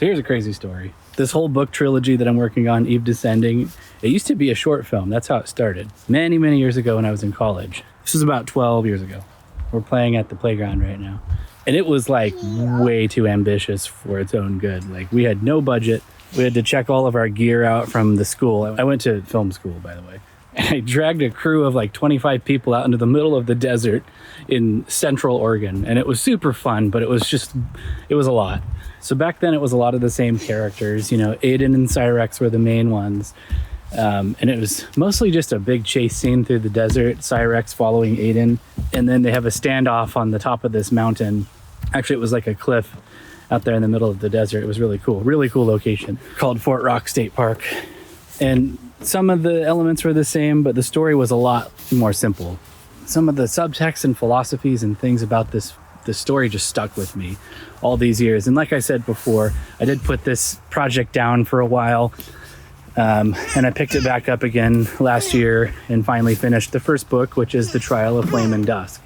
So here's a crazy story. This whole book trilogy that I'm working on, Eve Descending, it used to be a short film. That's how it started. Many, many years ago when I was in college. This was about 12 years ago. We're playing at the playground right now. And it was like way too ambitious for its own good. Like we had no budget. We had to check all of our gear out from the school. I went to film school, by the way. And I dragged a crew of like 25 people out into the middle of the desert in Central Oregon. And it was super fun, but it was a lot. So back then it was a lot of the same characters. You know, Aiden and Cyrex were the main ones. And it was mostly just a big chase scene through the desert, Cyrex following Aiden. And then they have a standoff on the top of this mountain. Actually, it was like a cliff out there in the middle of the desert. It was really cool location called Fort Rock State Park. And some of the elements were the same, but the story was a lot more simple. Some of the subtext and philosophies and things about this story just stuck with me all these years. And like I said before, I did put this project down for a while, and I picked it back up again last year and finally finished the first book, which is The Trial of Flame and Dusk.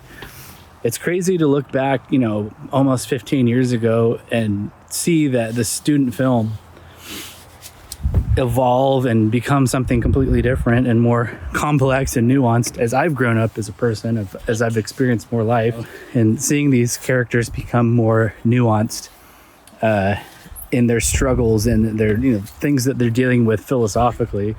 It's crazy to look back, you know, almost 15 years ago and see that the student film evolve and become something completely different and more complex and nuanced as I've grown up as a person, as I've experienced more life, and seeing these characters become more nuanced in their struggles and their, you know, things that they're dealing with philosophically.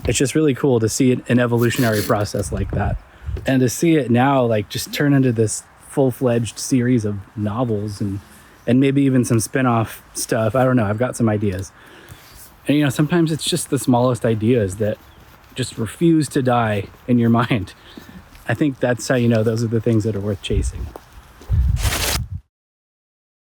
It's just really cool to see an evolutionary process like that. And to see it now, like, just turn into this full-fledged series of novels and maybe even some spin-off stuff. I don't know. I've got some ideas. And, you know, sometimes it's just the smallest ideas that just refuse to die in your mind. I think that's how you know those are the things that are worth chasing.